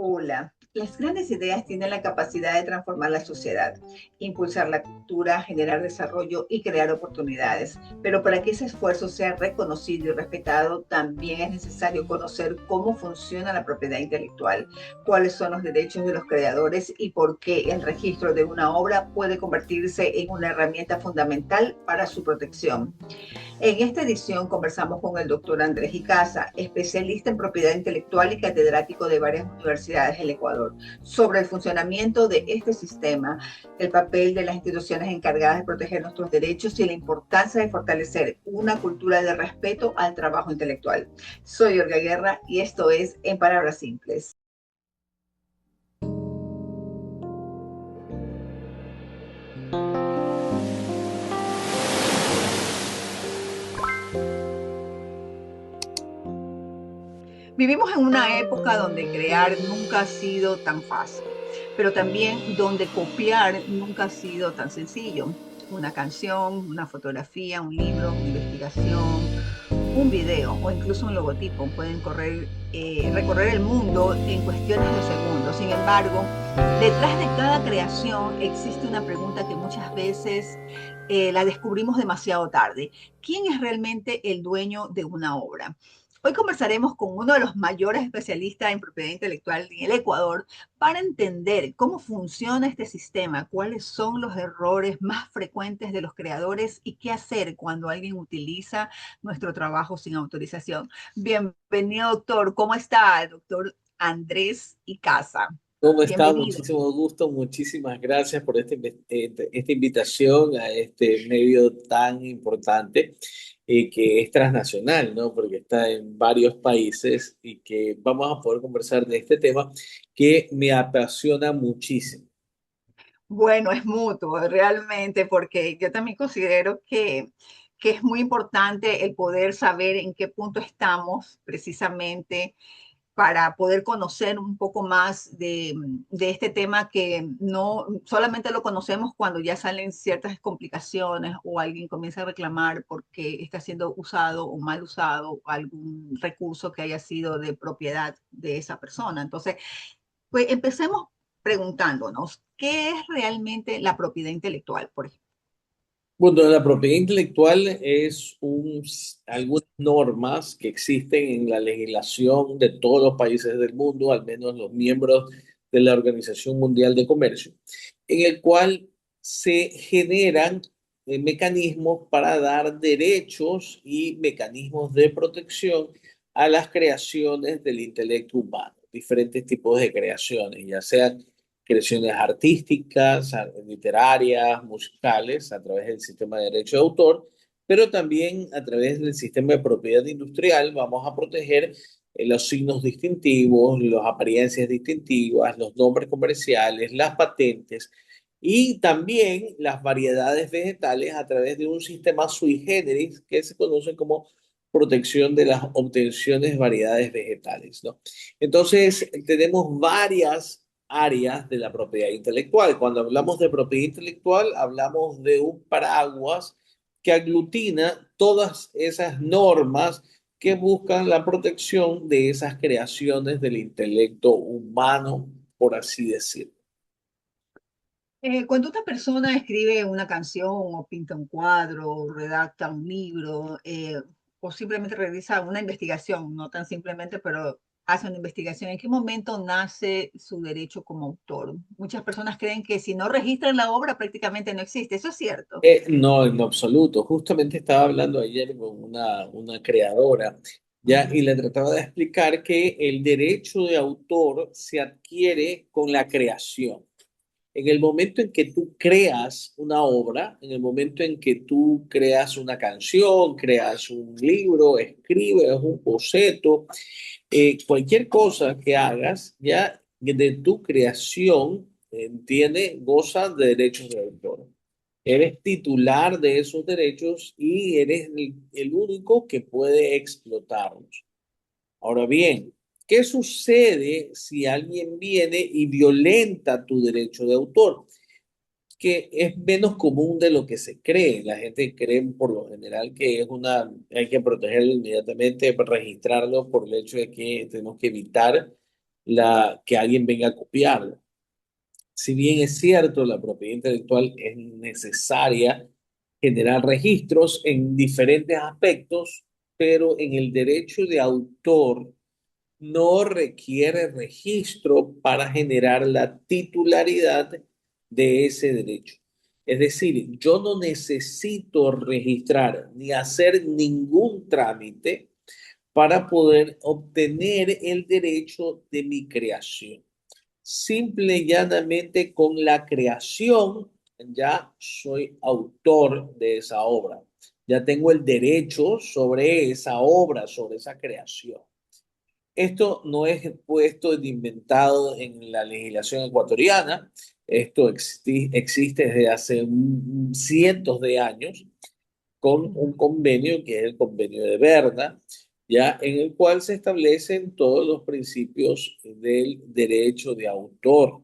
Hola, las grandes ideas tienen la capacidad de transformar la sociedad, impulsar la cultura, generar desarrollo y crear oportunidades. Pero para que ese esfuerzo sea reconocido y respetado, también es necesario conocer cómo funciona la propiedad intelectual, cuáles son los derechos de los creadores y por qué el registro de una obra puede convertirse en una herramienta fundamental para su protección. En esta edición conversamos con el doctor Andrés Icaza, especialista en propiedad intelectual y catedrático de varias universidades del Ecuador, sobre el funcionamiento de este sistema, el papel de las instituciones encargadas de proteger nuestros derechos y la importancia de fortalecer una cultura de respeto al trabajo intelectual. Soy Olga Guerra y esto es En Palabras Simples. Vivimos en una época donde crear nunca ha sido tan fácil, pero también donde copiar nunca ha sido tan sencillo. Una canción, una fotografía, un libro, una investigación, un video o incluso un logotipo pueden recorrer el mundo en cuestiones de segundos. Sin embargo, detrás de cada creación existe una pregunta que muchas veces la descubrimos demasiado tarde. ¿Quién es realmente el dueño de una obra? Hoy conversaremos con uno de los mayores especialistas en propiedad intelectual en el Ecuador para entender cómo funciona este sistema, cuáles son los errores más frecuentes de los creadores y qué hacer cuando alguien utiliza nuestro trabajo sin autorización. Bienvenido, doctor. ¿Cómo está, doctor Andrés Icaza? ¿Cómo está? Bienvenido. Muchísimo gusto, muchísimas gracias por esta invitación a este medio tan importante y que es transnacional, ¿no? Porque está en varios países y que vamos a poder conversar de este tema que me apasiona muchísimo. Bueno, es mutuo, realmente, porque yo también considero que es muy importante el poder saber en qué punto estamos precisamente para poder conocer un poco más de este tema que no solamente lo conocemos cuando ya salen ciertas complicaciones o alguien comienza a reclamar porque está siendo usado o mal usado algún recurso que haya sido de propiedad de esa persona. Entonces, pues empecemos preguntándonos, ¿qué es realmente la propiedad intelectual, por ejemplo? Bueno, la propiedad intelectual es algunas normas que existen en la legislación de todos los países del mundo, al menos los miembros de la Organización Mundial de Comercio, en el cual se generan mecanismos para dar derechos y mecanismos de protección a las creaciones del intelecto humano, diferentes tipos de creaciones, ya sean creaciones artísticas, literarias, musicales, a través del sistema de derecho de autor, pero también a través del sistema de propiedad industrial vamos a proteger los signos distintivos, las apariencias distintivas, los nombres comerciales, las patentes y también las variedades vegetales a través de un sistema sui generis que se conoce como protección de las obtenciones de variedades vegetales, ¿no? Entonces, tenemos varias áreas de la propiedad intelectual. Cuando hablamos de propiedad intelectual, hablamos de un paraguas que aglutina todas esas normas que buscan la protección de esas creaciones del intelecto humano, por así decirlo. Cuando una persona escribe una canción o pinta un cuadro, o redacta un libro, o simplemente realiza una investigación, no tan simplemente, pero hace una investigación, ¿en qué momento nace su derecho como autor? Muchas personas creen que si no registran la obra prácticamente no existe. ¿Eso es cierto? No, en lo absoluto. Justamente estaba hablando ayer con una creadora, ya, y le trataba de explicar que el derecho de autor se adquiere con la creación. En el momento en que tú creas una obra, en el momento en que tú creas una canción, creas un libro, escribes un boceto, cualquier cosa que hagas, ya de tu creación, goza de derechos de autor. Eres titular de esos derechos y eres el único que puede explotarlos. Ahora bien, ¿qué sucede si alguien viene y violenta tu derecho de autor? Que es menos común de lo que se cree. La gente cree por lo general que hay que protegerlo inmediatamente, registrarlo por el hecho de que tenemos que evitar que alguien venga a copiarlo. Si bien es cierto, la propiedad intelectual es necesaria generar registros en diferentes aspectos, pero en el derecho de autor no requiere registro para generar la titularidad de ese derecho. Es decir, yo no necesito registrar ni hacer ningún trámite para poder obtener el derecho de mi creación. Simple y llanamente con la creación ya soy autor de esa obra. Ya tengo el derecho sobre esa obra, sobre esa creación. Esto no es puesto ni inventado en la legislación ecuatoriana. Esto existe desde hace cientos de años con un Ujú. convenio que es el convenio de Berna, ya en el cual se establecen todos los principios del derecho de autor.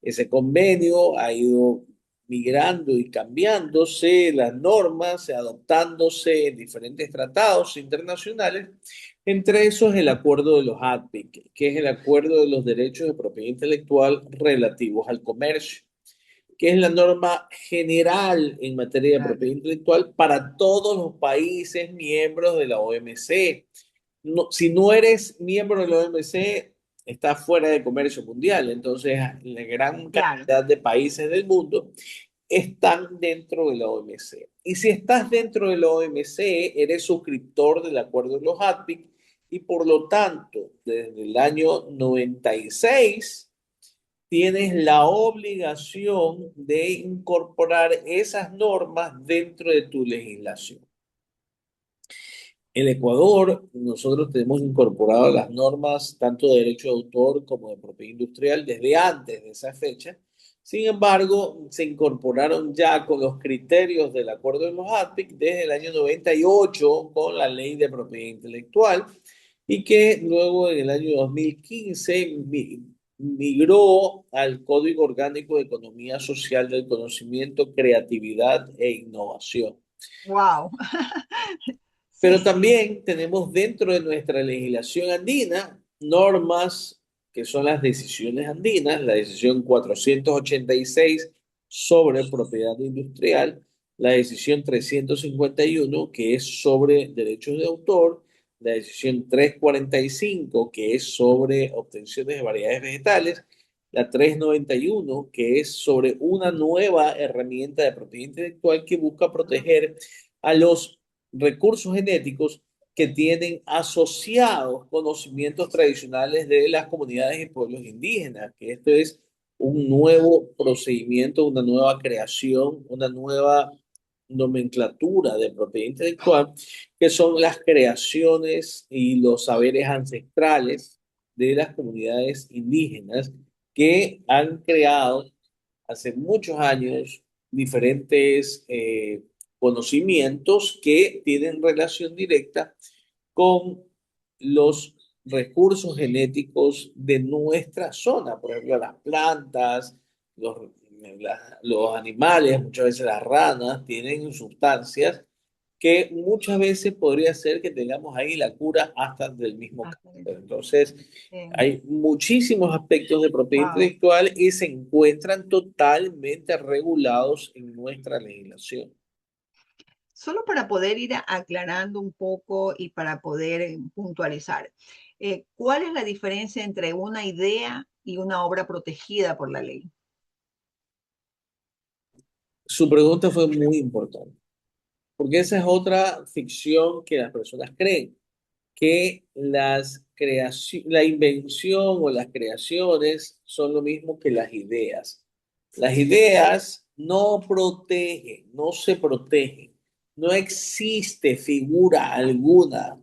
Ese convenio ha ido migrando y cambiándose las normas, adoptándose en diferentes tratados internacionales, entre esos el acuerdo de los ADPIC, que es el acuerdo de los derechos de propiedad intelectual relativos al comercio, que es la norma general en materia de Claro, propiedad intelectual para todos los países miembros de la OMC. No, si no eres miembro de la OMC, estás fuera de comercio mundial. Entonces, la gran claro. cantidad de países del mundo están dentro de la OMC. Y si estás dentro de la OMC, eres suscriptor del acuerdo de los ADPIC y por lo tanto, desde el año 96 tienes la obligación de incorporar esas normas dentro de tu legislación. En Ecuador, nosotros tenemos incorporado las normas tanto de derecho de autor como de propiedad industrial desde antes de esa fecha. Sin embargo, se incorporaron ya con los criterios del acuerdo de los ADPIC desde el año 98 con la ley de propiedad intelectual y que luego en el año 2015 migró al Código Orgánico de Economía Social del Conocimiento, Creatividad e Innovación. Wow. Pero Sí. también tenemos dentro de nuestra legislación andina normas que son las decisiones andinas, la decisión 486 sobre propiedad industrial, la decisión 351 que es sobre derechos de autor, la decisión 345 que es sobre obtenciones de variedades vegetales, la 391 que es sobre una nueva herramienta de propiedad intelectual que busca proteger a los recursos genéticos que tienen asociados conocimientos tradicionales de las comunidades y pueblos indígenas, que esto es un nuevo procedimiento, una nueva creación, una nueva nomenclatura de propiedad intelectual, que son las creaciones y los saberes ancestrales de las comunidades indígenas que han creado hace muchos años diferentes conocimientos que tienen relación directa con los recursos genéticos de nuestra zona, por ejemplo, las plantas, los animales, muchas veces las ranas, tienen sustancias que muchas veces podría ser que tengamos ahí la cura hasta del mismo cáncer. Entonces, hay muchísimos aspectos de propiedad Wow. intelectual y se encuentran totalmente regulados en nuestra legislación. Solo para poder ir aclarando un poco y para poder puntualizar, ¿cuál es la diferencia entre una idea y una obra protegida por la ley? Su pregunta fue muy importante, porque esa es otra ficción que las personas creen, que la invención o las creaciones son lo mismo que las ideas. Las ideas no protegen, no se protegen. No existe figura alguna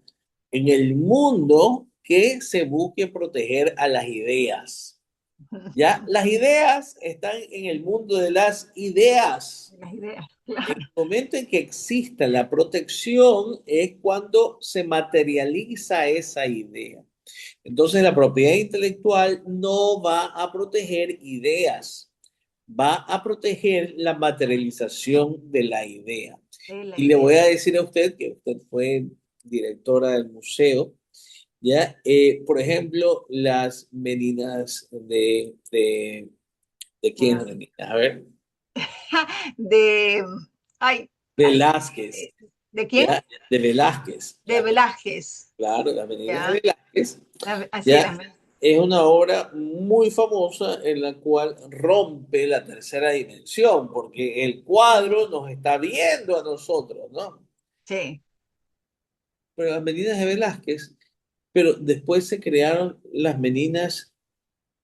en el mundo que se busque proteger a las ideas. Ya, las ideas están en el mundo de las ideas. Las ideas, El claro. momento en que exista la protección es cuando se materializa esa idea. Entonces, la propiedad intelectual no va a proteger ideas, va a proteger la materialización de la idea. Es la Y le voy idea. a decir a usted que usted fue directora del museo ¿ya? Por ejemplo, las meninas ¿de quién es la Mm. menina? A ver, De, ay, ay, Velázquez, ¿de quién? ¿ya? De Velázquez, De Velázquez, claro, las meninas de ¿ya? Velázquez, Así ¿ya? las... Es una obra muy famosa en la cual rompe la tercera dimensión, porque el cuadro nos está viendo a nosotros, ¿no? Sí. Pero las meninas de Velázquez, pero después se crearon las meninas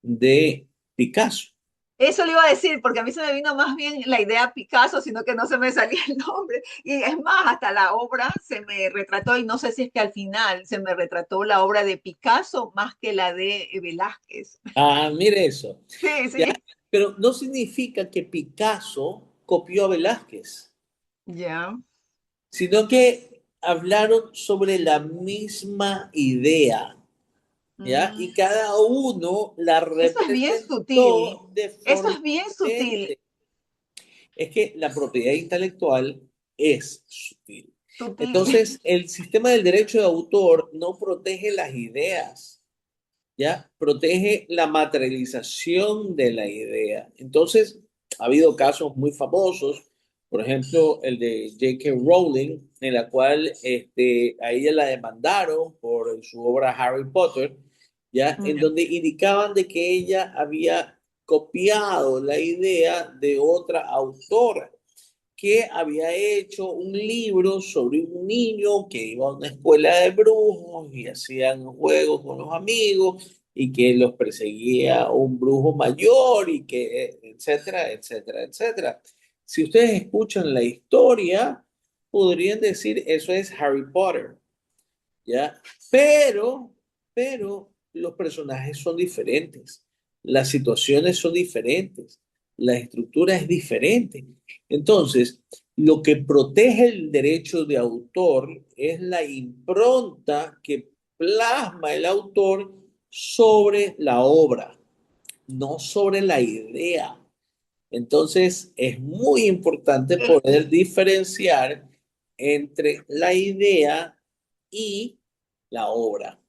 de Picasso. Eso le iba a decir, porque a mí se me vino más bien la idea Picasso, sino que no se me salía el nombre. Y es más, hasta la obra se me retrató, y no sé si es que al final se me retrató la obra de Picasso más que la de Velázquez. Ah, mire eso. Sí, ¿Ya? sí. Pero no significa que Picasso copió a Velázquez, Ya. sino que hablaron sobre la misma idea, ¿ya? Mm. Y cada uno la Eso es bien sutil. representó de Eso forma es bien sutil. diferente. Es que la propiedad intelectual es sutil. Sutil. Entonces, el sistema del derecho de autor no protege las ideas, ¿ya? Protege la materialización de la idea. Entonces, ha habido casos muy famosos, por ejemplo, el de J.K. Rowling, en la cual a ella la demandaron por su obra Harry Potter, ¿ya? En Ya. donde indicaban de que ella había copiado la idea de otra autora que había hecho un libro sobre un niño que iba a una escuela de brujos y hacían juegos con los amigos y que los perseguía un brujo mayor y que, etcétera, etcétera, etcétera. Si ustedes escuchan la historia, podrían decir eso es Harry Potter, ¿ya? Pero, pero los personajes son diferentes, las situaciones son diferentes, la estructura es diferente. Entonces, lo que protege el derecho de autor es la impronta que plasma el autor sobre la obra, no sobre la idea. Entonces, es muy importante Eh, poder diferenciar entre la idea y la obra.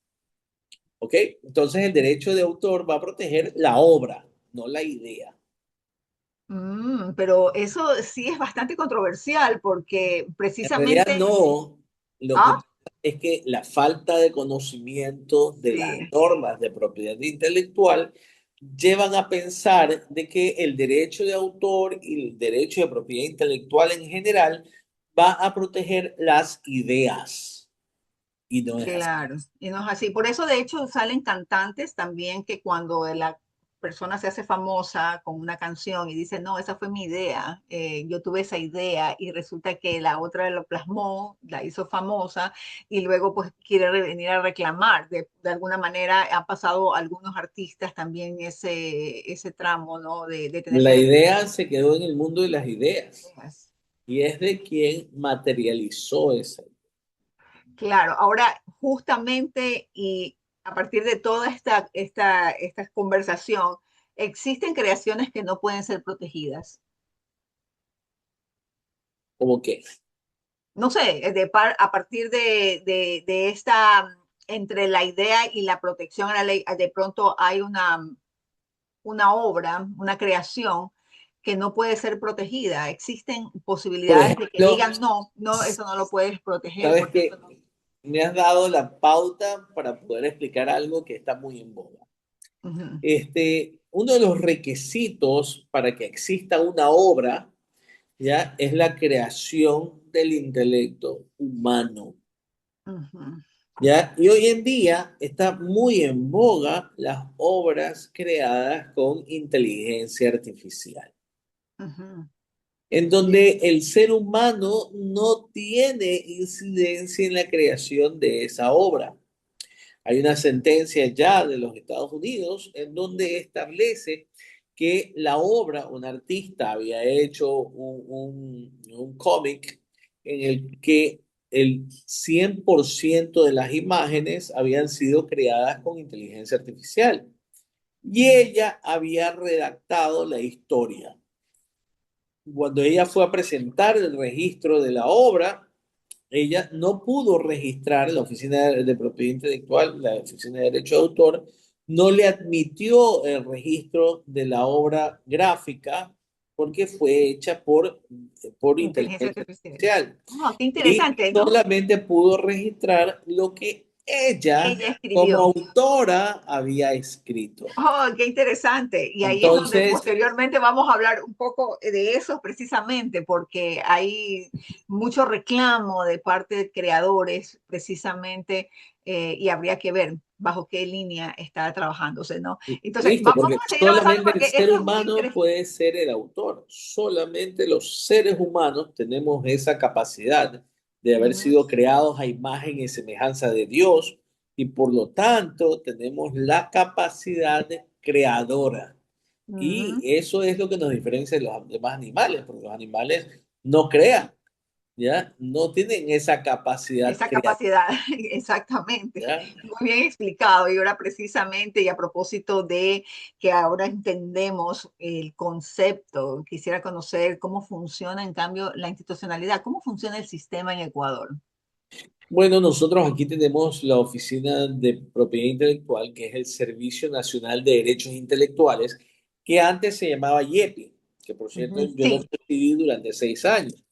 ¿Ok? Entonces, el derecho de autor va a proteger la obra, no la idea. pero eso sí es bastante controversial porque En realidad, precisamente, no. Lo que ah, pasa es que la falta de conocimiento de las sí, normas de propiedad intelectual llevan a pensar de que el derecho de autor y el derecho de propiedad intelectual en general va a proteger las ideas. Y no es así. claro, y no es así. Por eso, de hecho, salen cantantes también que cuando la persona se hace famosa con una canción y dice, no, esa fue mi idea, yo tuve esa idea y resulta que la otra lo plasmó, la hizo famosa y luego pues quiere venir a reclamar. De alguna manera han pasado algunos artistas también ese tramo, ¿no? De tener La derechos. idea se quedó en el mundo de las ideas y es de quien materializó esa. Claro, ahora justamente y a partir de toda esta conversación, existen creaciones que no pueden ser protegidas. ¿Cómo que? No sé, a partir de esta, entre la idea y la protección a la ley, de pronto hay una obra, una creación que no puede ser protegida. Existen Por posibilidades de que ejemplo, digan, no, no, eso no lo puedes proteger sabes porque eso que no. me has dado la pauta para poder explicar algo que está muy en boga. Ujú, Uno de los requisitos para que exista una obra, ¿ya? Es la creación del intelecto humano, ujú, ¿ya? Y hoy en día está muy en boga las obras creadas con inteligencia artificial, ujú. en donde el ser humano no tiene incidencia en la creación de esa obra. Hay una sentencia ya de los Estados Unidos en donde establece que la obra, un artista había hecho un cómic en el que el 100% de las imágenes habían sido creadas con inteligencia artificial y ella había redactado la historia. Cuando ella fue a presentar el registro de la obra, ella no pudo registrar, la Oficina de Propiedad Intelectual, la Oficina de Derecho de Autor, no le admitió el registro de la obra gráfica porque fue hecha por Inteligencia inteligencia artificial. artificial. Oh, qué Y interesante, ¿no? solamente pudo registrar lo que ella, Ella como escribió. autora, había escrito. Oh, qué interesante. Y ahí es donde Entonces, posteriormente vamos a hablar un poco de eso precisamente, porque hay mucho reclamo de parte de creadores precisamente, y habría que ver bajo qué línea está trabajándose, ¿no? Entonces, listo, vamos porque a seguir avanzando solamente el porque ser esto es muy humano interesante. puede ser el autor. Solamente los seres humanos tenemos esa capacidad de haber Ujú, sido creados a imagen y semejanza de Dios y por lo tanto tenemos la capacidad creadora. Y ujú. eso es lo que nos diferencia de los demás animales, porque los animales no crean, ¿ya? No tienen esa capacidad Esa creativa, capacidad, exactamente, ¿ya? muy bien explicado. Y ahora precisamente, y a propósito de que ahora entendemos el concepto, quisiera conocer cómo funciona en cambio la institucionalidad, cómo funciona el sistema en Ecuador. Bueno, nosotros aquí tenemos la Oficina de Propiedad Intelectual, que es el Servicio Nacional de Derechos Intelectuales, que antes se llamaba IEPI, que por cierto Ujú, yo lo sí. presidí durante 6 años.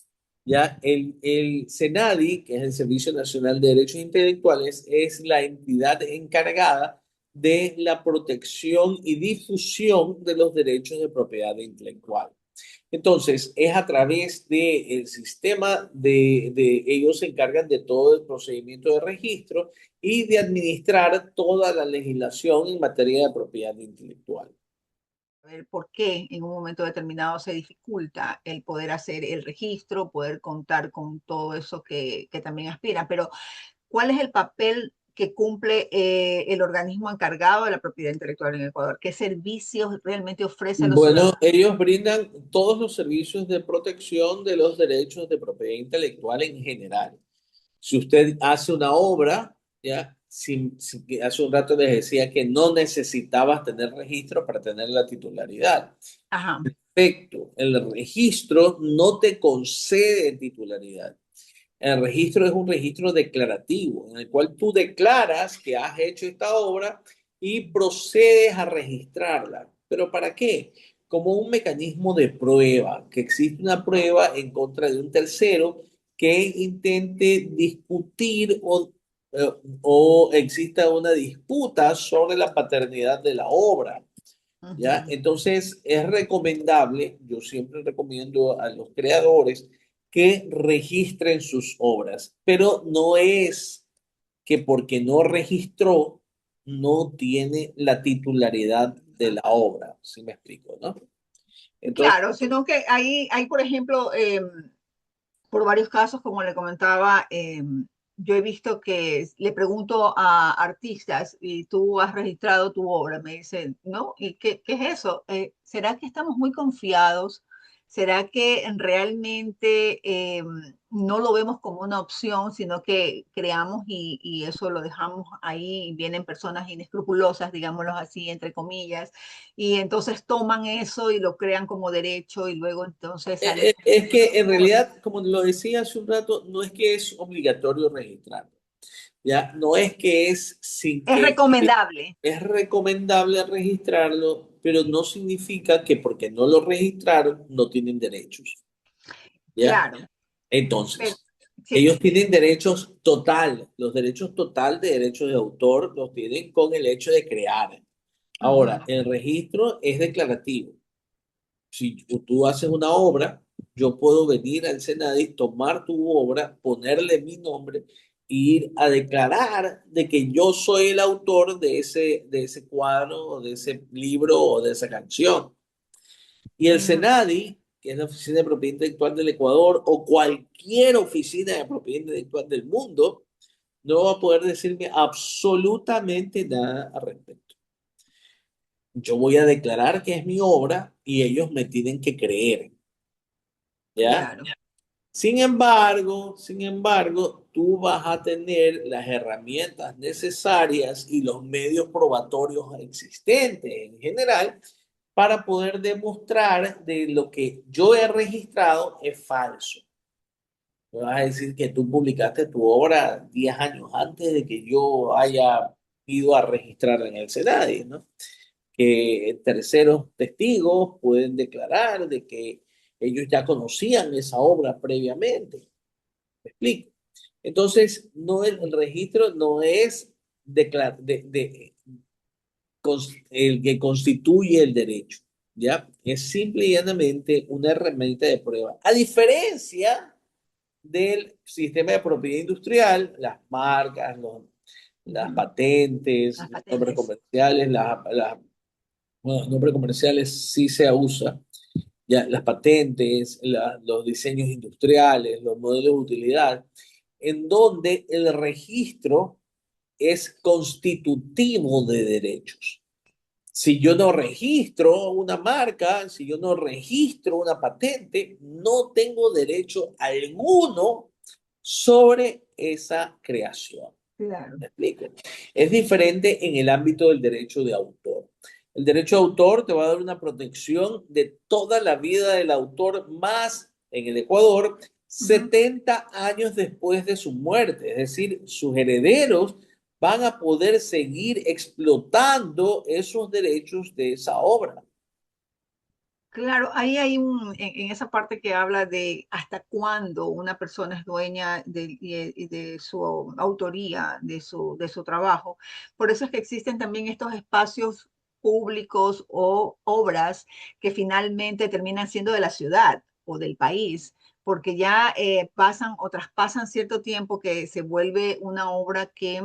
Ya el SENADI, que es el Servicio Nacional de Derechos Intelectuales, es la entidad encargada de la protección y difusión de los derechos de propiedad intelectual. Entonces, es a través del sistema ellos se encargan de todo el procedimiento de registro y de administrar toda la legislación en materia de propiedad intelectual. Ver por qué en un momento determinado se dificulta el poder hacer el registro, poder contar con todo eso que también aspira. Pero ¿cuál es el papel que cumple el organismo encargado de la propiedad intelectual en Ecuador? ¿Qué servicios realmente ofrece a los Bueno, ciudadanos? ellos brindan todos los servicios de protección de los derechos de propiedad intelectual en general. Si usted hace una obra, ya, hace un rato les decía que no necesitabas tener registro para tener la titularidad. Ajá. Perfecto. El registro no te concede titularidad. El registro es un registro declarativo en el cual tú declaras que has hecho esta obra y procedes a registrarla. ¿Pero para qué? Como un mecanismo de prueba, que existe una prueba en contra de un tercero que intente discutir o exista una disputa sobre la paternidad de la obra. ¿Ya? Ujú. Entonces es recomendable, yo siempre recomiendo a los creadores que registren sus obras, pero no es que porque no registró no tiene la titularidad de la obra, ¿sí me explico, no? Entonces, Claro, sino que hay por ejemplo, por varios casos, como le comentaba, yo he visto que le pregunto a artistas y tú has registrado tu obra, me dicen, ¿no? ¿Y qué es eso? ¿Será que estamos muy confiados? ¿Será que realmente no lo vemos como una opción, sino que creamos y eso lo dejamos ahí y vienen personas inescrupulosas, digámoslo así, entre comillas, y entonces toman eso y lo crean como derecho y luego entonces salen con es que en errores? realidad, como lo decía hace un rato, no es que es obligatorio registrar, ¿ya? No es que es sin Es que recomendable. es recomendable registrarlo, pero no significa que porque no lo registraron no tienen derechos, ¿ya? Claro, pero Entonces, sí. ellos tienen derechos total, los derechos total de derechos de autor los tienen con el hecho de crear. Ujú, Ahora, el registro es declarativo. Si tú haces una obra, yo puedo venir al Senado y tomar tu obra, ponerle mi nombre e ir a declarar de que yo soy el autor de ese cuadro o de ese libro o de esa canción. Y el ujú. SENADI, que es la Oficina de Propiedad Intelectual del Ecuador, o cualquier oficina de propiedad intelectual del mundo, no va a poder decirme absolutamente nada al respecto. Yo voy a declarar que es mi obra y ellos me tienen que creer, ¿ya? Claro. Sin embargo, tú vas a tener las herramientas necesarias y los medios probatorios existentes en general para poder demostrar de lo que yo he registrado es falso. Me vas a decir que tú publicaste tu obra 10 años antes de que yo haya ido a registrarla en el SENADI, ¿no? Que terceros testigos pueden declarar de que ellos ya conocían esa obra previamente. ¿Me explico? Entonces, no el registro no es el que constituye el derecho, ¿ya? Es simple y llanamente una herramienta de prueba. A diferencia del sistema de propiedad industrial, las marcas, las Ujú. patentes, Las los nombres patentes. comerciales, bueno, nombres comerciales sí se usa, ya, las patentes, los diseños industriales, los modelos de utilidad, en donde el registro es constitutivo de derechos. Si yo no registro una marca, si yo no registro una patente, no tengo derecho alguno sobre esa creación. Claro. ¿Me explico? Es diferente en el ámbito del derecho de autor. El derecho de autor te va a dar una protección de toda la vida del autor, más en el Ecuador, Ujú. 70 años después de su muerte. Es decir, sus herederos van a poder seguir explotando esos derechos de esa obra. Claro, ahí hay en esa parte que habla de hasta cuándo una persona es dueña y de su autoría, de su trabajo. Por eso es que existen también estos espacios públicos o obras que finalmente terminan siendo de la ciudad o del país, porque ya pasan o traspasan cierto tiempo que se vuelve una obra que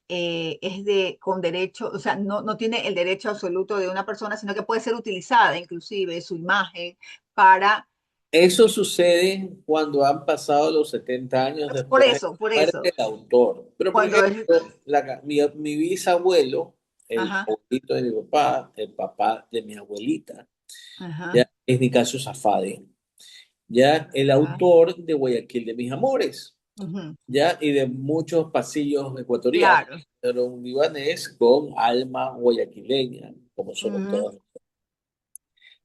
es con derecho, o sea, no tiene el derecho absoluto de una persona, sino que puede ser utilizada, inclusive su imagen, para, Eso sucede cuando han pasado los 70 años después de la por muerte eso, del autor. Pero, por cuando es, ejemplo, mi bisabuelo, el ajá, abuelito de mi papá, el papá de mi abuelita, ajá, ya es Nicasio Safadi, ya el ajá, autor de Guayaquil de mis amores, ujú, ya y de muchos pasillos ecuatorianos. claro, Era un libanés con alma guayaquileña, como somos ujú, todos.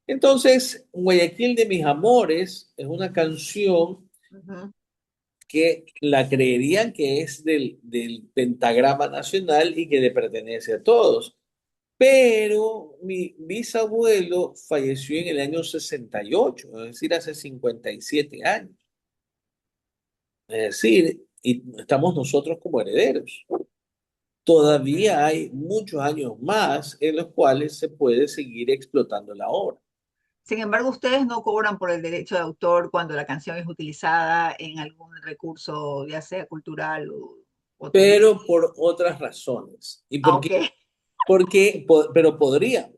Entonces, Guayaquil de mis amores es una canción ujú. que la creerían que es del pentagrama nacional y que le pertenece a todos. Pero mi bisabuelo falleció en el año 68, es decir, hace 57 años. Es decir, y estamos nosotros como herederos. Ok. Todavía hay muchos años más en los cuales se puede seguir explotando la obra, Sin embargo, ustedes no cobran por el derecho de autor cuando la canción es utilizada en algún recurso, ya sea cultural o pero turístico. por otras razones. ¿Y por Aunque, qué? Pero podría.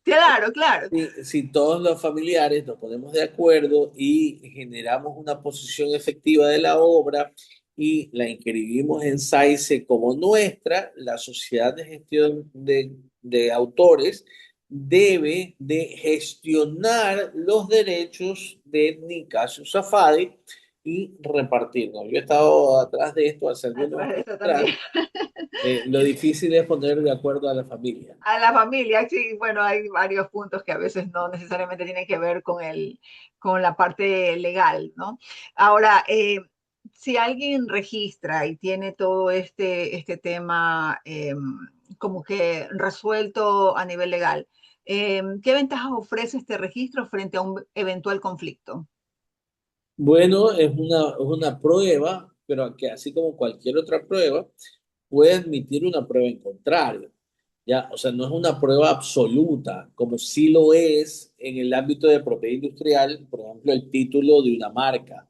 claro, claro. Si todos los familiares nos ponemos de acuerdo y generamos una posición efectiva de la obra y la inscribimos en SAICE como nuestra, la Sociedad de Gestión de Autores debe de gestionar los derechos de Nicasio Safadi y repartirnos. Yo he estado atrás de esto hace algunos Atrás de años eso atrás. también. Lo difícil es poner de acuerdo a la familia. A la familia, sí, bueno, hay varios puntos que a veces no necesariamente tienen que ver con la parte legal, ¿no? Ahora, si alguien registra y tiene todo este tema como que resuelto a nivel legal, ¿qué ventajas ofrece este registro frente a un eventual conflicto? Bueno, es una prueba, pero que así como cualquier otra prueba, puede admitir una prueba en contrario. ¿Ya? O sea, no es una prueba absoluta, como sí lo es en el ámbito de propiedad industrial, por ejemplo, el título de una marca.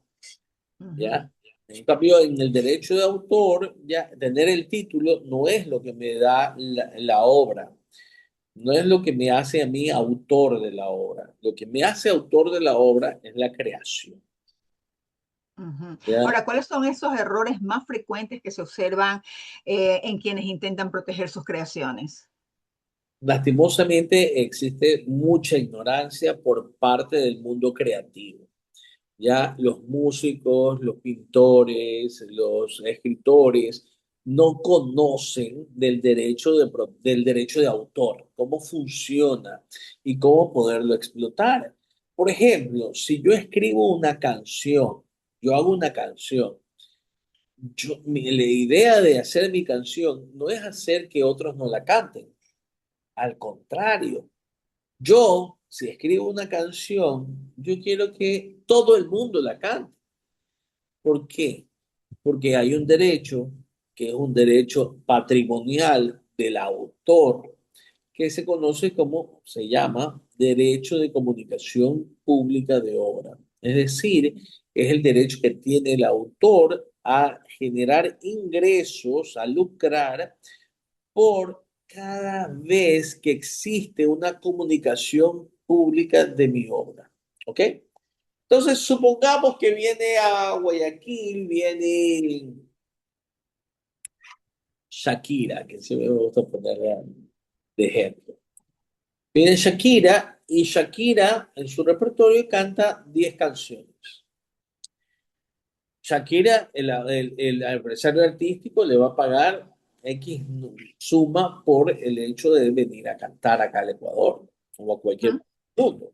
Ujú, ¿Ya? En cambio, en el derecho de autor, ya tener el título no es lo que me da la obra, no es lo que me hace a mí autor de la obra. Lo que me hace autor de la obra es la creación. ujú. ¿Ya? Ahora, ¿cuáles son esos errores más frecuentes que se observan en quienes intentan proteger sus creaciones? Lastimosamente existe mucha ignorancia por parte del mundo creativo. Ya los músicos, los pintores, los escritores no conocen del derecho de autor, cómo funciona y cómo poderlo explotar. Por ejemplo, si yo escribo una canción, yo hago una canción. La idea de hacer mi canción no es hacer que otros no la canten. Al contrario, yo, si escribo una canción, yo quiero que todo el mundo la cante. ¿Por qué? Porque hay un derecho que es un derecho patrimonial del autor, que se conoce como, se llama derecho de comunicación pública de obra. Es decir, es el derecho que tiene el autor a generar ingresos, a lucrar por cada vez que existe una comunicación pública de mi obra. ¿Ok? Entonces, supongamos que viene a Guayaquil, viene Shakira, que se me gusta ponerla de ejemplo. Viene Shakira y Shakira en su repertorio canta 10 canciones. Shakira, el empresario artístico le va a pagar X suma por el hecho de venir a cantar acá al Ecuador, o a cualquier Ujú, mundo.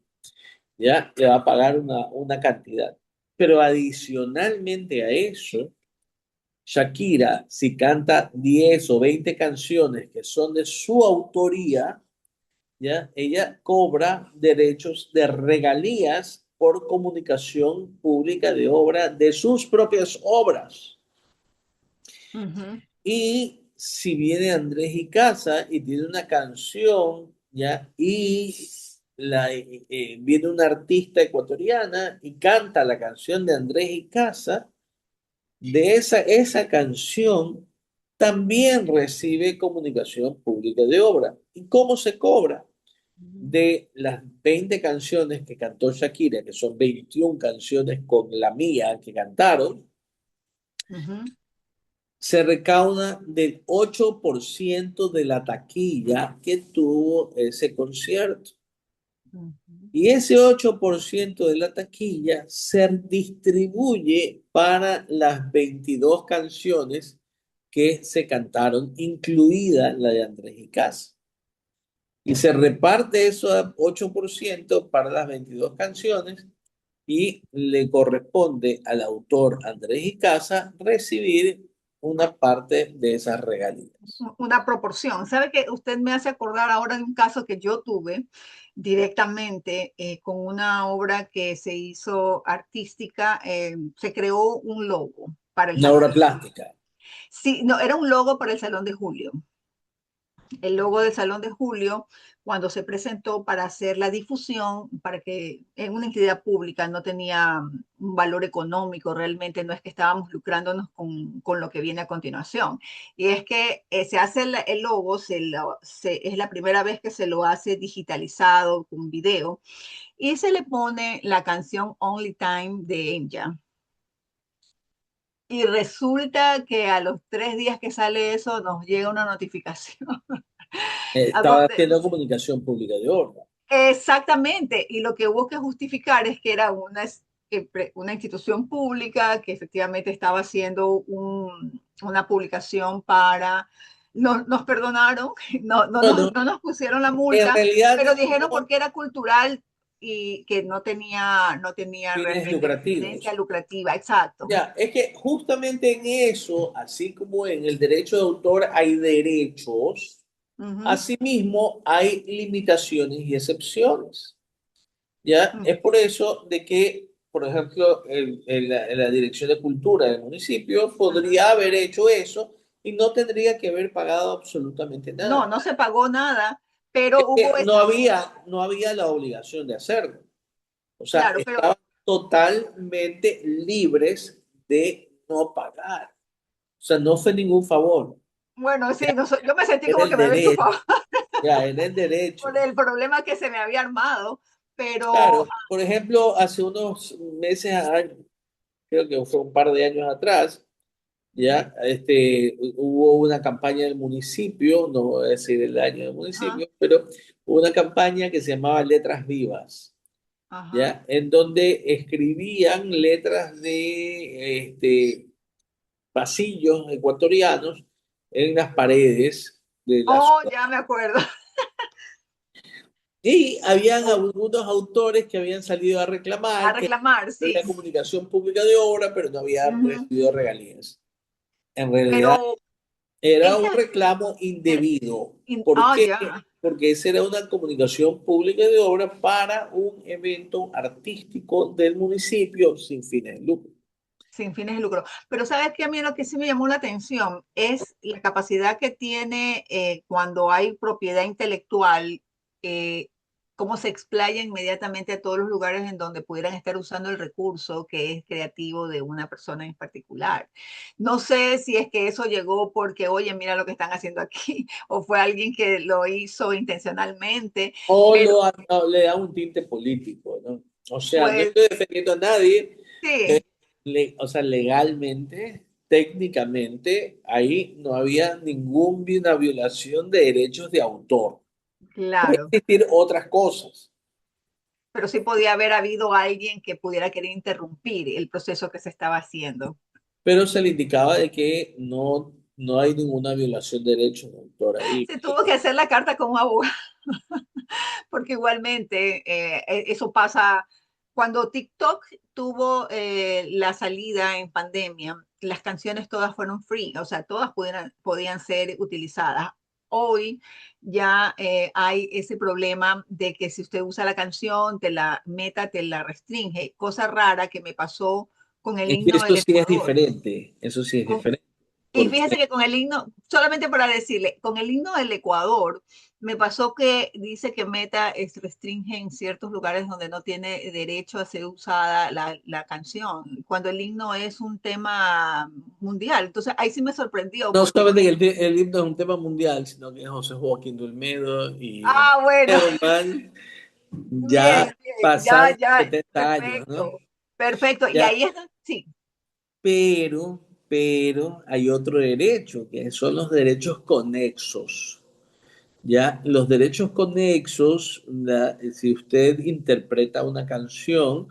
Ya le va a pagar una cantidad. Pero adicionalmente a eso, Shakira, si canta 10 o 20 canciones que son de su autoría, ¿ya? Ella cobra derechos de regalías por comunicación pública de obra de sus propias obras. ujú, Y si viene Andrés Icaza y tiene una canción, ¿ya? Y viene una artista ecuatoriana y canta la canción de Andrés Icaza, de esa canción también recibe comunicación pública de obra. ¿Y cómo se cobra? De las 20 canciones que cantó Shakira, que son 21 canciones con la mía que cantaron, ujú, se recauda del 8% de la taquilla que tuvo ese concierto. ujú. Y ese 8% de la taquilla se distribuye para las 22 canciones que se cantaron, incluida la de Andrés Icaza. Y se reparte eso 8% para las 22 canciones y le corresponde al autor Andrés Icaza recibir una parte de esas regalías. Una proporción. ¿Sabe que usted me hace acordar ahora de un caso que yo tuve directamente con una obra que se hizo artística? Se creó un logo para el Una Salón obra de Julio. plástica. Sí, no, era un logo para el Salón de Julio. El logo del Salón de Julio, cuando se presentó para hacer la difusión, para que en una entidad pública no tenía un valor económico, realmente no es que estábamos lucrándonos con lo que viene a continuación. Y es que se hace el logo, es la primera vez que se lo hace digitalizado con video y se le pone la canción Only Time de Enya. Y resulta que a los 3 días que sale eso nos llega una notificación a Estaba donde haciendo comunicación pública de obra. exactamente, y lo que hubo que justificar es que era una institución pública que efectivamente estaba haciendo una publicación para, nos perdonaron, Bueno, no nos pusieron la en multa, realidad pero dijeron no porque era cultural y que no tenía fines realmente tendencia lucrativos. lucrativa, exacto. Ya, es que justamente en eso, así como en el derecho de autor hay derechos, Ujú, asimismo hay limitaciones y excepciones. ¿Ya? ujú. Es por eso de que, por ejemplo, la Dirección de Cultura del municipio Ajá. podría haber hecho eso y no tendría que haber pagado absolutamente No, nada. no se pagó nada, Es pero hubo que esa, no había la obligación de hacerlo. O sea, claro, pero estaban totalmente libres de no pagar. O sea, no fue ningún favor. bueno, sí, yo me sentí Era como el que me había hecho derecho. Ya, era el derecho. por el problema que se me había armado, pero Claro, por ejemplo, hace unos meses, creo que fue un par de años atrás, ujú, ya, hubo una campaña del municipio, no voy a decir el año del ajá, municipio, pero hubo una campaña que se llamaba Letras Vivas, ajá. ya, en donde escribían letras de pasillos ecuatorianos en las paredes de la Oh, ciudad. ya me acuerdo. Y habían algunos autores que habían salido a A reclamar que reclamar, sí. había comunicación pública de obra, pero no había Ujú. recibido regalías. En realidad Pero era un ese, reclamo indebido. ¿Por qué? ya, Porque esa era una comunicación pública de obra para un evento artístico del municipio sin fines de lucro. sin fines de lucro. Pero sabes que a mí lo que sí me llamó la atención es la capacidad que tiene cuando hay propiedad intelectual, eh, cómo se explaya inmediatamente a todos los lugares en donde pudieran estar usando el recurso que es creativo de una persona en particular. No sé si es que eso llegó porque, oye, mira lo que están haciendo aquí, o fue alguien que lo hizo intencionalmente, O pero le da un tinte político, ¿no? O sea, no pues estoy defendiendo a nadie, sí, o sea, legalmente, técnicamente, ahí no había ninguna violación de derechos de autor. Pueden claro. existir otras cosas, Pero sí podía haber habido alguien que pudiera querer interrumpir el proceso que se estaba haciendo. pero se le indicaba de que no hay ninguna violación de derechos de autor ahí. Se tuvo que hacer la carta con un abogado, porque igualmente eso pasa cuando TikTok tuvo la salida en pandemia, las canciones todas fueron free, o sea, todas podían ser utilizadas. Hoy ya hay ese problema de que si usted usa la canción, te la restringe, cosa rara que me pasó con el Es que himno eso del sí es Ecuador. diferente, eso sí es Con, diferente, Y porque fíjese que con el himno, solamente para decirle, con el himno del Ecuador, me pasó que dice que Meta restringe en ciertos lugares donde no tiene derecho a ser usada la canción, cuando el himno es un tema mundial. Entonces ahí sí me sorprendió no porque solamente dije, que el himno es un tema mundial, sino que José Joaquín Dulmedo y Daniel bueno, Elman ya bien, bien, pasaron ya, 70 años, ¿no? perfecto, perfecto. Y Ya, ahí es, sí. pero hay otro derecho, que son los derechos conexos. Ya, los derechos conexos, si usted interpreta una canción,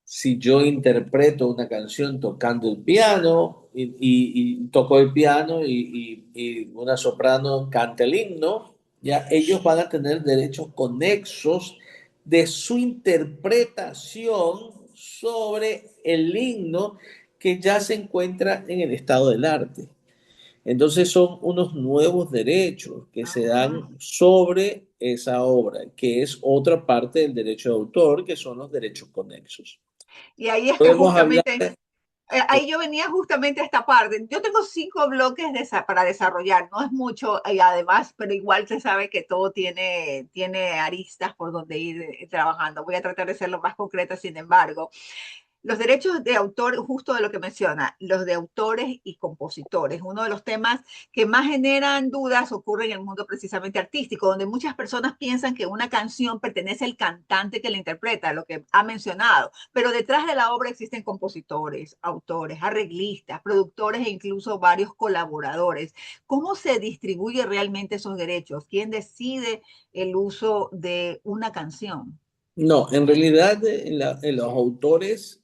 si yo interpreto una canción tocando el piano y toco el piano y una soprano canta el himno, ya ellos van a tener derechos conexos de su interpretación sobre el himno que ya se encuentra en el estado del arte. Entonces son unos nuevos derechos que se Ajá. dan sobre esa obra, que es otra parte del derecho de autor, que son los derechos conexos. Y ahí es que Podemos hablar, justamente ahí yo venía justamente a esta parte. Yo tengo 5 bloques para desarrollar, no es mucho, y además, pero igual se sabe que todo tiene aristas por donde ir trabajando. Voy a tratar de ser lo más concreta, sin embargo. Los derechos de autor, justo de lo que menciona, los de autores y compositores, uno de los temas que más generan dudas ocurre en el mundo precisamente artístico, donde muchas personas piensan que una canción pertenece al cantante que la interpreta, lo que ha mencionado, pero detrás de la obra existen compositores, autores, arreglistas, productores e incluso varios colaboradores. ¿Cómo se distribuye realmente esos derechos? ¿Quién decide el uso de una canción? no, en realidad los autores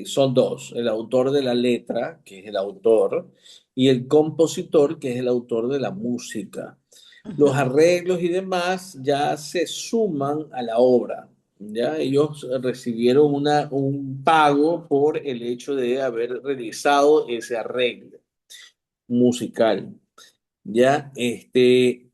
son dos, el autor de la letra, que es el autor, y el compositor, que es el autor de la música. Uh Los -huh. arreglos y demás ya se suman a la obra. Ya ellos recibieron un pago por el hecho de haber realizado ese arreglo musical. Ya,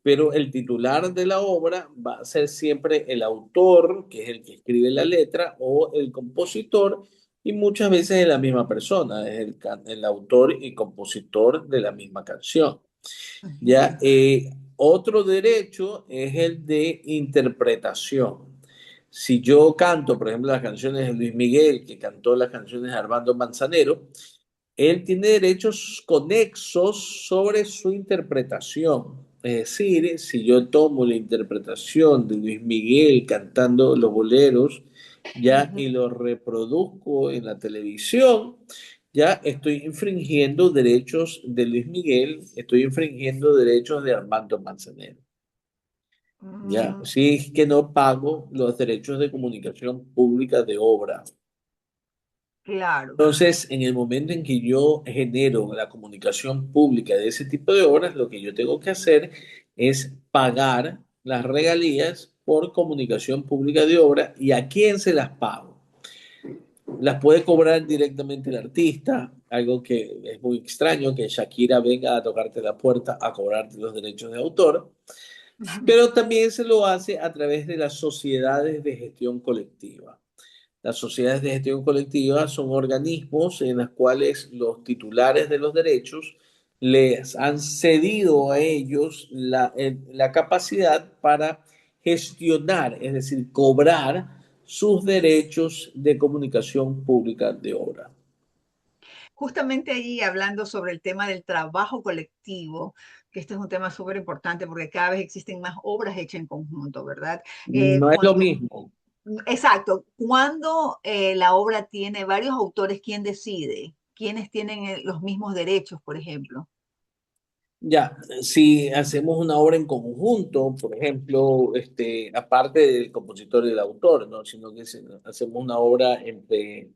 pero el titular de la obra va a ser siempre el autor, que es el que escribe la letra, o el compositor, y muchas veces es la misma persona, es el autor y compositor de la misma canción. Uh -huh. Ya, otro derecho es el de interpretación. Si yo canto, por ejemplo, las canciones de Luis Miguel, que cantó las canciones de Armando Manzanero, él tiene derechos conexos sobre su interpretación. Es decir, si yo tomo la interpretación de Luis Miguel cantando los boleros, Uh ya, y -huh. lo reproduzco en la televisión, ya estoy infringiendo derechos de Luis Miguel, estoy infringiendo derechos de Armando Manzanero. Ya, Mm, si es que no pago los derechos de comunicación pública de obra. claro. Entonces, en el momento en que yo genero la comunicación pública de ese tipo de obras, lo que yo tengo que hacer es pagar las regalías por comunicación pública de obra y a quién se las pago. Las puede cobrar directamente el artista, algo que es muy extraño, que Shakira venga a tocarte la puerta a cobrarte los derechos de autor, pero también se lo hace a través de las sociedades de gestión colectiva. Las sociedades de gestión colectiva son organismos en los cuales los titulares de los derechos les han cedido a ellos la capacidad para gestionar, es decir, cobrar sus derechos de comunicación pública de obra. Justamente ahí hablando sobre el tema del trabajo colectivo, que este es un tema súper importante porque cada vez existen más obras hechas en conjunto, ¿verdad? No es lo Cuando, mismo. exacto, cuando la obra tiene varios autores, ¿quién decide? ¿Quiénes tienen los mismos derechos, por ejemplo? Ya, si hacemos una obra en conjunto, por ejemplo, aparte del compositor y del autor, ¿no? Sino que hacemos una obra entre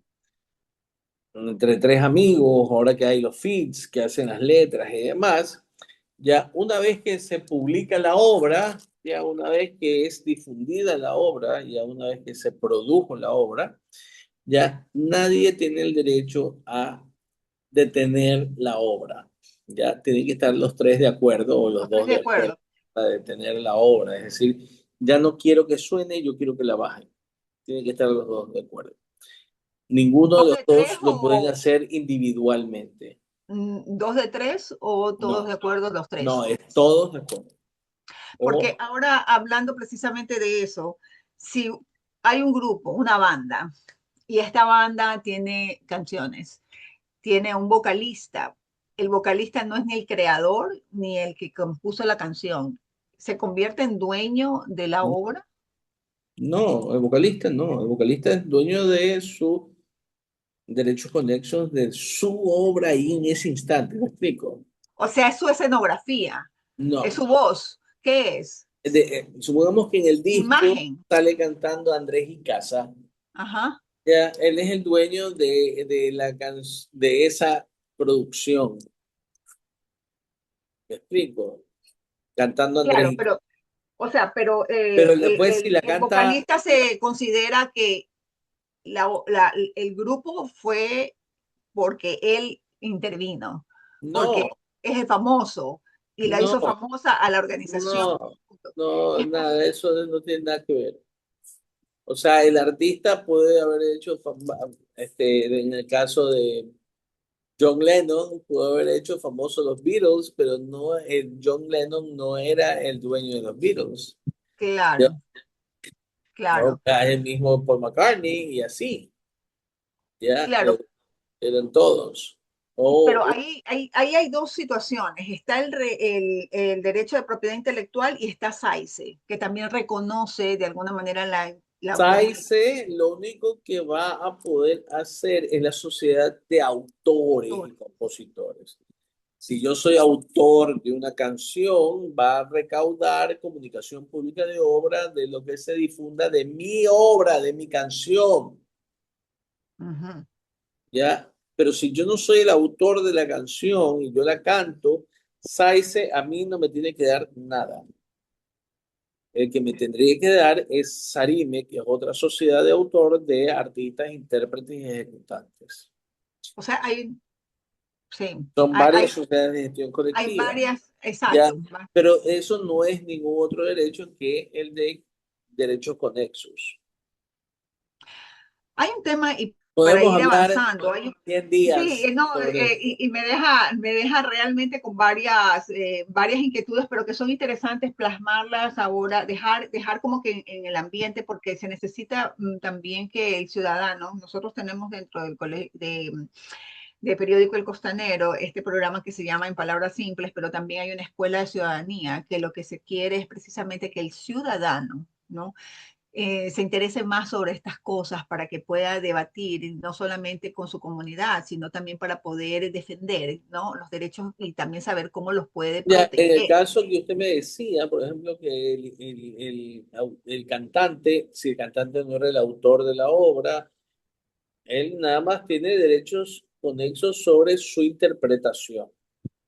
tres amigos, ahora que hay los feeds que hacen las letras y demás, ya una vez que se publica la obra, ya una vez que es difundida la obra, ya una vez que se produjo la obra, ya nadie tiene el derecho a detener la obra. Ya tienen que estar los tres de acuerdo o los Los tres dos de de acuerdo acuerdo. para detener la obra. Es decir, ya no quiero que suene, yo quiero que la bajen. Tienen que estar los dos de acuerdo. Ninguno de ¿Dos los de tres dos lo pueden hacer individualmente. dos de tres o todos No, de acuerdo los no, tres? es todos de acuerdo. Porque O ahora hablando precisamente de eso, si hay un grupo, una banda, y esta banda tiene canciones, tiene un vocalista, el vocalista no es ni el creador ni el que compuso la canción, se convierte en dueño de la obra. no, el vocalista es dueño de sus derechos conexos de su obra ahí en ese instante. ¿Me explico? O sea, es su escenografía, es No. su voz. ¿Qué es? Supongamos que en el disco Imagen. sale cantando Andrés Icaza. Ajá. Ya, él es el dueño de esa producción. ¿Me explico? Cantando Andrés Claro, Icaza. pero, o sea, pero Pero después si la el canta, vocalista se considera que el grupo fue porque él intervino, no, porque es el famoso y la hizo no, famosa a la organización. no, no, Es nada, eso no tiene nada que ver. O sea, el artista puede haber hecho, en el caso de John Lennon, pudo haber hecho famosos los Beatles, pero no, John Lennon no era el dueño de los Beatles. Ya, claro, ¿no? claro, Es el mismo Paul McCartney y así, ya, claro. eran todos. Pero O, ahí hay dos situaciones. Está el derecho de propiedad intelectual y está SAICE, que también reconoce de alguna manera la autoría. SAICE lo único que va a poder hacer es la sociedad de autores y compositores. Si yo soy autor de una canción, va a recaudar comunicación pública de obra de lo que se difunda de mi obra, de mi canción, Ujú. ¿ya? Pero si yo no soy el autor de la canción y yo la canto, SAICE a mí no me tiene que dar nada. El que me tendría que dar es Sarime, que es otra sociedad de autor de artistas, intérpretes y ejecutantes. O sea, sí, Son hay, varias hay, sociedades de gestión hay colectiva, varias, ¿ya? exacto. Pero eso no es ningún otro derecho que el de derechos conexos. Hay un tema y para Podemos ir hablar avanzando, 10 sí, días no, sobre esto. y me deja realmente con varias inquietudes, pero que son interesantes plasmarlas ahora, dejar como que en el ambiente, porque se necesita también que el ciudadano, nosotros tenemos dentro del colegio de Periódico El Costanero este programa que se llama En Palabras Simples, pero también hay una escuela de ciudadanía que lo que se quiere es precisamente que el ciudadano, ¿no? Se interese más sobre estas cosas para que pueda debatir no solamente con su comunidad, sino también para poder defender, ¿no? Los derechos y también saber cómo los puede Ya, en el proteger. caso que usted me decía, por ejemplo, que el cantante, si el cantante no era el autor de la obra, él nada más tiene derechos conexos sobre su interpretación.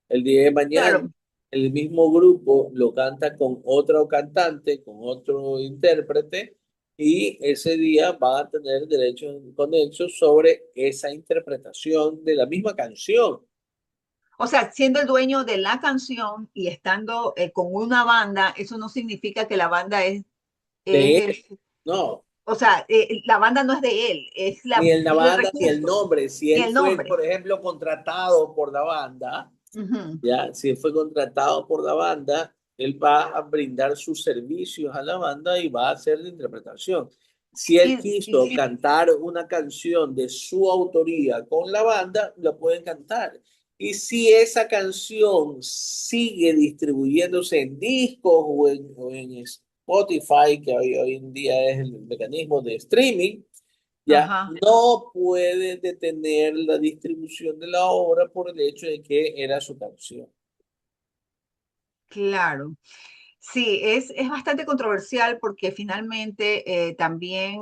El día de mañana, Claro, el mismo grupo lo canta con otro cantante, con otro intérprete, y ese día van a tener derechos conexos sobre esa interpretación de la misma canción. O sea, siendo el dueño de la canción y estando con una banda, eso no significa que la banda De es él, no, o sea, la banda no es de él, ni en la es el banda ni el recurso, nombre. Si ni él el fue, nombre. por ejemplo, contratado por la banda, Ujú. ¿ya? Si él fue contratado por la banda, él va a brindar sus servicios a la banda y va a hacer la interpretación. Si él quiso Y cantar una canción de su autoría con la banda, la pueden cantar. Y si esa canción sigue distribuyéndose en discos o en Spotify, que hoy en día es el mecanismo de streaming, ya ajá, no puede detener la distribución de la obra por el hecho de que era su canción. claro. Sí, es bastante controversial porque finalmente también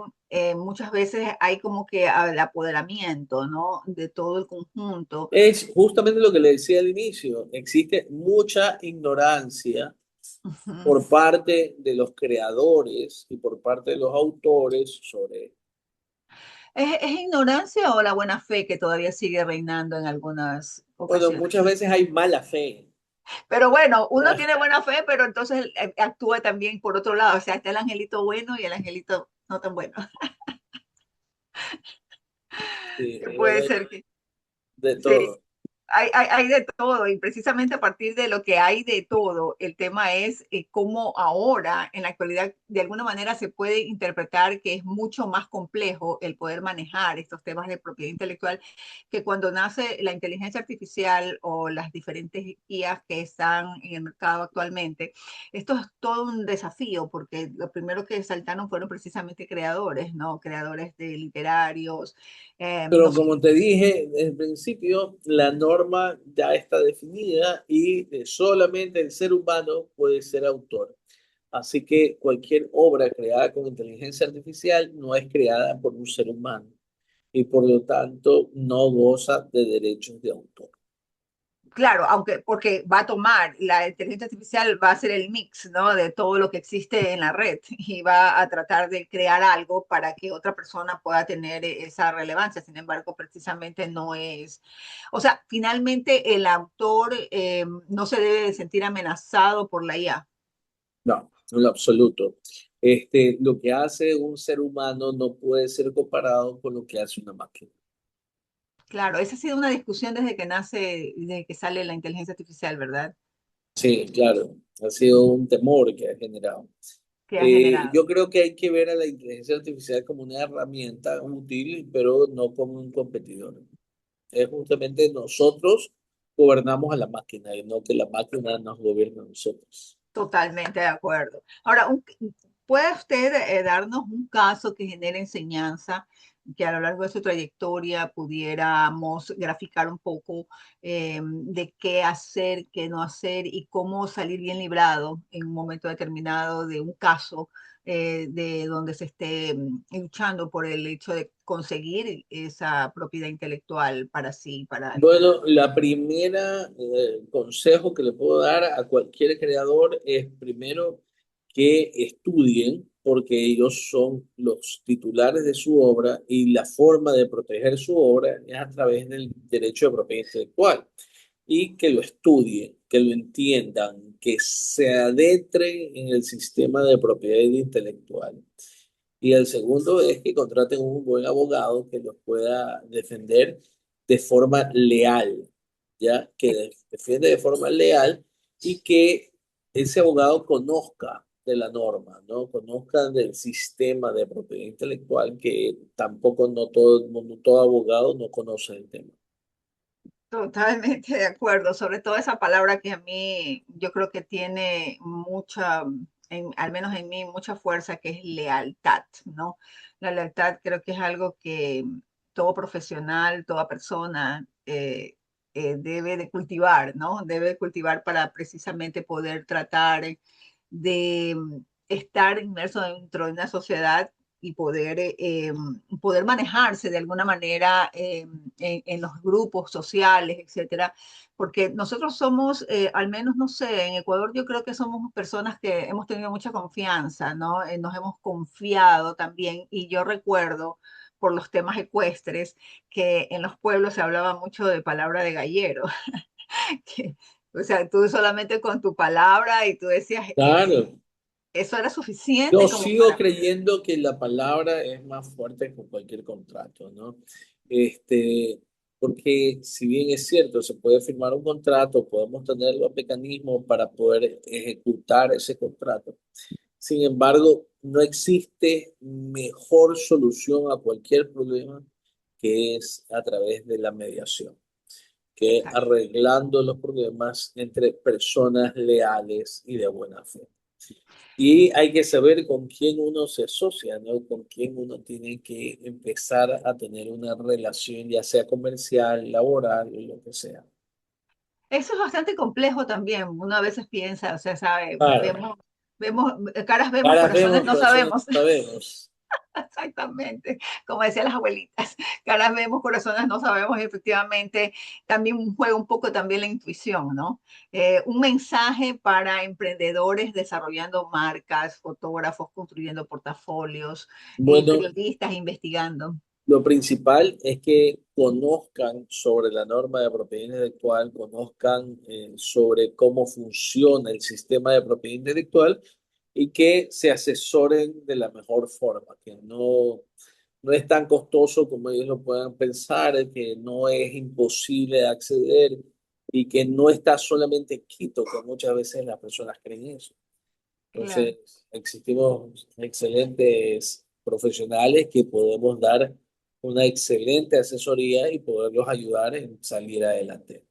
muchas veces hay como que el apoderamiento, ¿no? De todo el conjunto. Es justamente lo que le decía al inicio, existe mucha ignorancia Ujú. por parte de los creadores y por parte de los autores sobre... Es ignorancia o la buena fe que todavía sigue reinando en algunas Bueno, ocasiones? muchas veces hay mala fe. Pero bueno, uno ¿Ya? tiene buena fe, pero entonces actúa también por otro lado. O sea, está el angelito bueno y el angelito no tan bueno. Sí, Que bueno, puede ser que de sí. todo. Hay de todo y precisamente a partir de lo que hay de todo, el tema es cómo ahora, en la actualidad, de alguna manera se puede interpretar que es mucho más complejo el poder manejar estos temas de propiedad intelectual que cuando nace la inteligencia artificial o las diferentes IAs que están en el mercado actualmente. Esto es todo un desafío porque lo primero que saltaron fueron precisamente creadores, ¿no? Creadores de literarios, no Pero sé. como te dije desde el principio, la norma ya está definida y solamente el ser humano puede ser autor. Así que cualquier obra creada con inteligencia artificial no es creada por un ser humano y por lo tanto no goza de derechos de autor. Claro, aunque porque va a tomar, la inteligencia artificial va a hacer el mix, ¿no? De todo lo que existe en la red y va a tratar de crear algo para que otra persona pueda tener esa relevancia. Sin embargo, precisamente no es, o sea, finalmente el autor no se debe de sentir amenazado por la IA. No, en lo absoluto. Lo que hace un ser humano no puede ser comparado con lo que hace una máquina. Claro, esa ha sido una discusión desde que nace, desde que sale la inteligencia artificial, ¿verdad? Sí, claro, ha sido un temor que ha generado. Que ha generado. Yo creo que hay que ver a la inteligencia artificial como una herramienta útil, pero no como un competidor. Es justamente nosotros gobernamos a la máquina y no que la máquina nos gobierna a nosotros. Totalmente de acuerdo. Ahora, ¿puede usted darnos un caso que genere enseñanza, que a lo largo de su trayectoria pudiéramos graficar un poco de qué hacer, qué no hacer y cómo salir bien librado en un momento determinado de un caso de donde se esté luchando por el hecho de conseguir esa propiedad intelectual para sí, para el Bueno, la primera consejo que le puedo dar a cualquier creador es primero que estudien, porque ellos son los titulares de su obra y la forma de proteger su obra es a través del derecho de propiedad intelectual. Y que lo estudien, que lo entiendan, que se adentren en el sistema de propiedad intelectual. Y el segundo es que contraten un buen abogado que los pueda defender de forma leal, ¿ya? Que defiende de forma leal y que ese abogado conozca de la norma, ¿no? Conozca del sistema de propiedad intelectual, que tampoco no todo el mundo, todo abogado no conoce el tema. Totalmente de acuerdo, sobre todo esa palabra que a mí yo creo que tiene mucha, al menos en mí, mucha fuerza, que es lealtad, ¿no? La lealtad creo que es algo que todo profesional, toda persona debe de cultivar, ¿no? Debe de cultivar para precisamente poder tratar de estar inmerso dentro de una sociedad poder manejarse de alguna manera en los grupos sociales, etcétera. Porque nosotros somos, al menos no sé, en Ecuador yo creo que somos personas que hemos tenido mucha confianza, ¿no? Nos hemos confiado también y yo recuerdo por los temas ecuestres que en los pueblos se hablaba mucho de palabra de gallero, que, o sea, tú solamente con tu palabra y tú decías, Claro. eso era Yo suficiente como sigo para... creyendo que la palabra es más fuerte que cualquier contrato, ¿no? Este, porque si bien es cierto, se puede firmar un contrato, podemos tener los mecanismos para poder ejecutar ese contrato. Sin embargo, no existe mejor solución a cualquier problema que es a través de la mediación, que Exacto. arreglando los problemas entre personas leales y de buena fe. Y hay que saber con quién uno se asocia, ¿no? Con quién uno tiene que empezar a tener una relación, ya sea comercial, laboral o lo que sea. Eso es bastante complejo también. Uno a veces piensa, o sea, sabe, Claro, vemos, caras vemos, caras corazones vemos, no corazones sabemos. no sabemos. Exactamente, como decían las abuelitas, caras vemos, corazones no sabemos, y efectivamente también juega un poco también la intuición, ¿no? Un mensaje para emprendedores desarrollando marcas, fotógrafos construyendo portafolios y Bueno, periodistas investigando. lo principal es que conozcan sobre la norma de propiedad intelectual, conozcan sobre cómo funciona el sistema de propiedad intelectual y que se asesoren de la mejor forma, que no es tan costoso como ellos lo puedan pensar, que no es imposible de acceder y que no está solamente en Quito, que muchas veces las personas creen eso. Claro. Entonces, existimos excelentes profesionales que podemos dar una excelente asesoría y poderlos ayudar en salir adelante.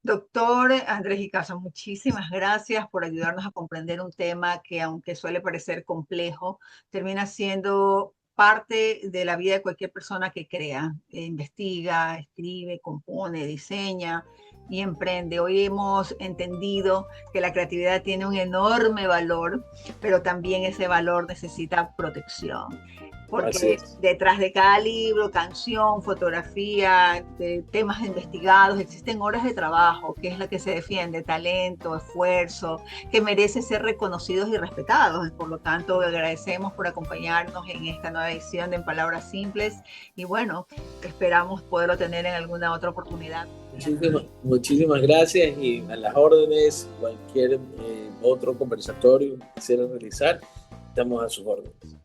Doctor Andrés Icaza, muchísimas gracias por ayudarnos a comprender un tema que, aunque suele parecer complejo, termina siendo parte de la vida de cualquier persona que crea, investiga, escribe, compone, diseña y emprende. Hoy hemos entendido que la creatividad tiene un enorme valor, pero también ese valor necesita protección Así porque es. detrás de cada libro, canción, fotografía, de temas investigados, existen horas de trabajo, que es la que se defiende, talento, esfuerzo, que merece ser reconocidos y respetados. Por lo tanto, agradecemos por acompañarnos en esta nueva edición de En Palabras Simples y bueno, esperamos poderlo tener en alguna otra oportunidad. Muchísimas gracias y a las órdenes, cualquier otro conversatorio que quisieran realizar, estamos a sus órdenes.